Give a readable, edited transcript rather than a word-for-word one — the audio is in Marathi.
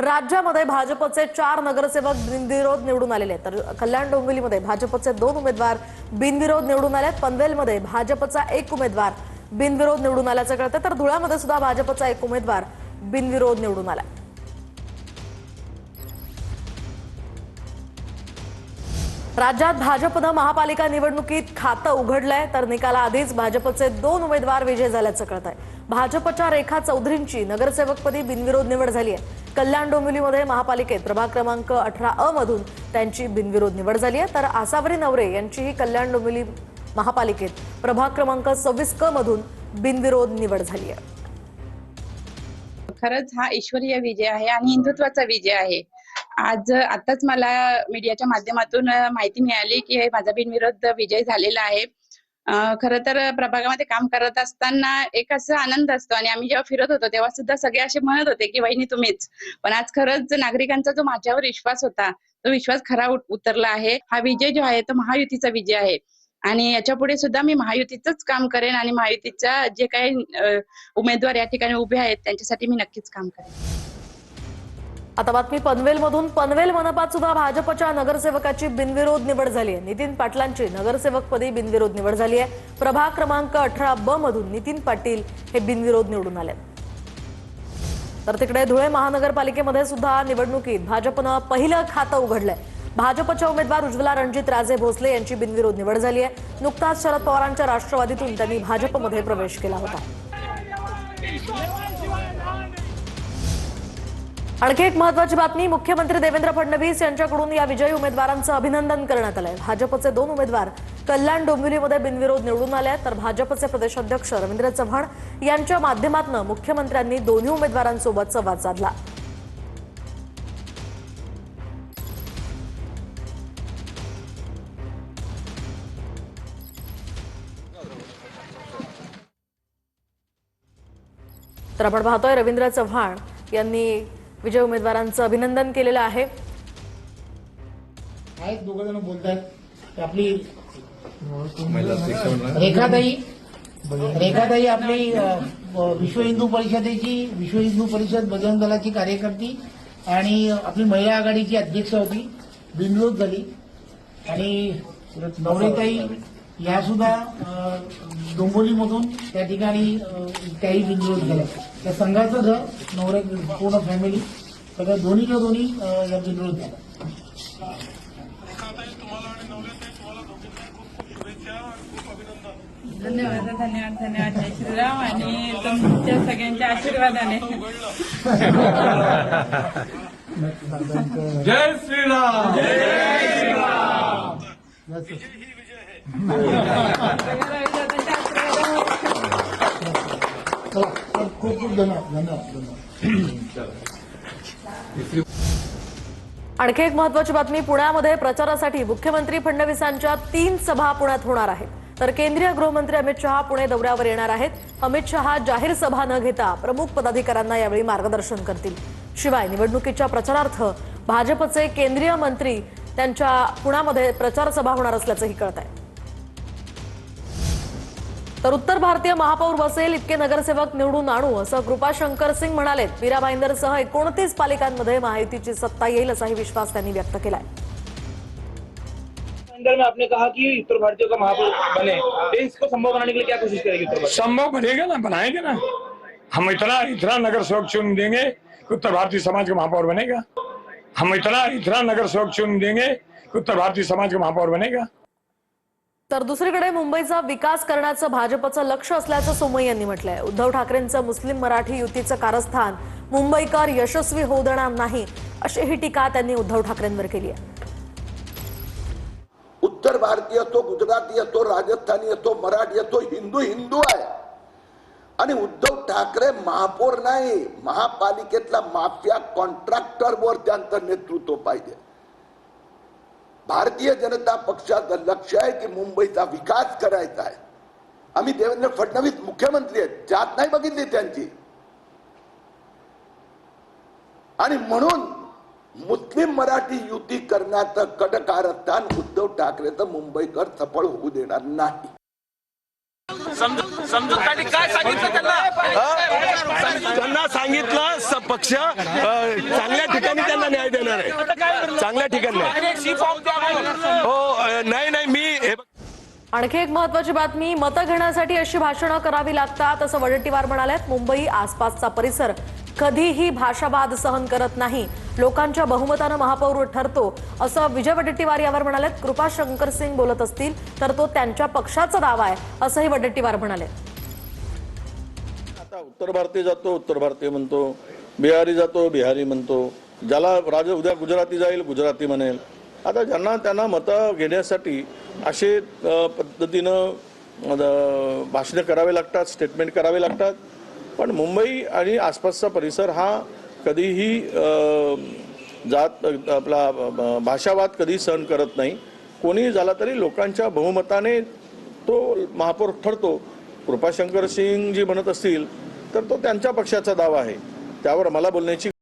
राज्यामध्ये भाजपचे 4 नगरसेवक बिनविरोध निवडून आलेले आहेत, तर कल्याण डोंबिवलीमध्ये भाजपचे 2 उमेदवार बिनविरोध निवडून आले आहेत। पनवेलमध्ये भाजपचा 1 उमेदवार बिनविरोध निवडून आल्याचं कळतं, तर धुळ्यामध्ये सुद्धा भाजपचा 1 उमेदवार बिनविरोध निवडून आला। राज्यात भाजपनं महापालिका निवडणुकीत खातं उघडलंय, तर निकालाआधीच भाजपचे 2 उमेदवार विजयी झाल्याचं कळतंय। भाजपच्या रेखा चौधरींची नगरसेवकपदी बिनविरोध निवड झाली आहे। कल्याण डोंबिवलीमध्ये महापालिकेत प्रभाग क्रमांक 18 मधून त्यांची बिनविरोध निवड झाली आहे, तर आसावरी नवरे यांचीही कल्याण डोंबिवली महापालिकेत प्रभाग क्रमांक 26 क मधून बिनविरोध निवड झाली आहे। खरंच हा ईश्वरीय विजय आहे आणि हिंदुत्वाचा विजय आहे। आताच मला मीडियाच्या माध्यमातून माहिती मिळाली की माझा बिनविरोध विजय झालेला आहे। खरं तर प्रभागामध्ये काम करत असताना एक असा आनंद असतो आणि आम्ही जेव्हा फिरत होतो तेव्हा सुद्धा सगळे असे म्हणत होते की वहिनी तुम्हीच, पण आज खरंच नागरिकांचा जो माझ्यावर विश्वास होता तो विश्वास खरा उतरला आहे। हा विजय जो आहे तो महायुतीचा विजय आहे आणि याच्या पुढे सुद्धा मी महायुतीचंच काम करेन आणि महायुतीच्या जे काही उमेदवार या ठिकाणी उभे आहेत त्यांच्यासाठी मी नक्कीच काम करेन। आता बातमी पनवेलमधून। पनवेल मनपात सुद्धा भाजपच्या नगरसेवकाची बिनविरोध निवड झाली आहे। नितीन पाटलांची नगरसेवकपदी बिनविरोध निवड झाली आहे। प्रभाग क्रमांक 18 ब मधून नितीन पाटील हे बिनविरोध निवडून आले। तर तिकडे धुळे महानगरपालिकेमध्ये सुद्धा निवडणुकीत भाजपनं पहिलं खातं उघडलंय। भाजपच्या उमेदवार उज्ज्वला रणजित राजे भोसले यांची बिनविरोध निवड झाली आहे। नुकताच शरद पवारांच्या राष्ट्रवादीतून त्यांनी भाजपमध्ये प्रवेश केला होता। आणखी एक महत्त्वाची बातमी। मुख्यमंत्री देवेंद्र फडणवीस यांच्याकडून या विजयी उमेदवारांचं अभिनंदन करण्यात आलंय। भाजपचे 2 उमेदवार कल्याण डोंबिवलीमध्ये बिनविरोध निवडून आले आहेत, तर भाजपचे प्रदेशाध्यक्ष रवींद्र चव्हाण यांच्या माध्यमातून मुख्यमंत्र्यांनी दोन्ही उमेदवारांसोबत संवाद साधला। तर आपण पाहतोय रवींद्र चव्हाण यांनी विजय उमेदवारांचं अभिनंदन केलेलं आहे। दोघ जण बोलतात आपली रेखाताई आपली विश्व हिंदू परिषद बजरंग दलाची कार्यकर्ती आणि आपली महिला आघाडीची अध्यक्ष होती, बिनविरोध झाली। आणि नवरेताई या सुद्धा डोंबिवलीमधून त्या ठिकाणी काही बिनविरोध झाला। त्या संघाचं घर नवरे पूर्ण फॅमिली सगळ्या दोन्हीच्या दोन्ही या बिनविरोध झाला। धन्यवाद धन्यवाद धन्यवाद। जय श्रीराम आणि तुमच्या सगळ्यांच्या आशीर्वादाने जय श्रीराम जय श्रीराम। खूप खूप धन्यवाद। आणखी एक महत्त्वाची बातमी। पुण्यामध्ये प्रचारासाठी मुख्यमंत्री फडणवीसांच्या 3 सभा पुण्यात होणार आहेत, तर केंद्रीय गृहमंत्री अमित शहा पुणे दौऱ्यावर येणार आहेत। अमित शहा जाहीर सभा न घेता प्रमुख पदाधिकाऱ्यांना यावेळी मार्गदर्शन करतील। शिवाय निवडणुकीच्या प्रचारार्थ भाजपचे केंद्रीय मंत्री त्यांच्या पुण्यामध्ये प्रचार सभा होणार असल्याचंही कळतंय। तर उत्तर भारतीय महापौर बसेल इतके नगरसेवक निवडून आणू असं कृपाशंकर सिंग म्हणाले। मीरा भाईंदरसह 29 पालिकांमध्ये महायुतीची सत्ता येईल असाही विश्वास त्यांनी व्यक्त केलाय। अंदर में आपने कहा कि उत्तर भारतीय का महापौर बने, इसको संभव बनाने के लिए क्या कोशिश करेगी उत्तर भारतीय? संभव बनेगा ना, बनाएंगे ना। हम इतना नगर सेवक चुन देंगे कि उत्तर भारतीय समाज का महापौर बनेगा। हम इतना नगर सेवक चुन देंगे कि उत्तर भारतीय समाज का महापौर बनेगा। तर दुसरीकडे मुंबईचा विकास करण्याचं भाजपचं लक्ष असल्याचं सोमय्या यांनी म्हटलंय। उद्धव ठाकरेंचं मुस्लिम मराठी युतीचं कारस्थान मुंबईकर यशस्वी होऊ देणार नाही अशी ही टीका त्यांनी उद्धव ठाकरेंवर केली आहे। उत्तर भारतीय असतो, गुजराती असतो, राजस्थानी असतो, मराठी असतो, हिंदू आहे। आणि उद्धव ठाकरे महापौर नाही, महापालिकेतला माफिया कॉन्ट्रॅक्टरवर त्यांचं नेतृत्व पाहिजे। भारतीय जनता पक्षाचं लक्ष आहे की मुंबईचा विकास करायचा आहे। आम्ही देवेंद्र फडणवीस मुख्यमंत्री आहेत, त्यात नाही बघितली त्यांची। आणि म्हणून मुस्लिम मराठी युती करण्याचं कडकारस्थान उद्धव ठाकरेचं मुंबईकर सफळ होऊ देणार नाही। समजूतसाठी काय सांगितलं त्यांना सांगितलं पक्ष चांगल्या ठिकाणी त्यांना न्याय देणार आहे, चांगल्या ठिकाणी हो नाही मी आणखी एक महत्वाची बातमी, मतं घेण्यासाठी अशी भाषणं करावी लागतात असं वडेट्टीवार म्हणालेत. मुंबई आसपासचा परिसर कधीही भाषावाद सहन करत नाही, लोकांच्या बहुमतानं महापौर ठरतो असं विजय वडेट्टीवार यावर म्हणालेत. कृपाशंकर सिंग बोलत असतील तर तो त्यांच्या पक्षाचा दावा आहे असंही वडेट्टीवार म्हणाले. आता उत्तर भारतीय जातो उत्तर भारतीय म्हणतो, बिहारी जातो बिहारी म्हणतो, ज्याला राजा उद्या गुजराती जाईल गुजराती म्हणेल. आता ज्यांना त्यांना मतं घेण्यासाठी असे पद्धतीनं भाषणं करावे लागतात, स्टेटमेंट करावे लागतात. पण मुंबई आणि आसपासचा परिसर हा कधीही जात आपला भाषावाद कधी सहन करत नाही. कोणी झाला तरी लोकांच्या बहुमताने तो महापौर ठरतो. कृपाशंकर सिंग जी म्हणत असतील तर तो त्यांच्या पक्षाचा दावा आहे, त्यावर मला बोलण्याची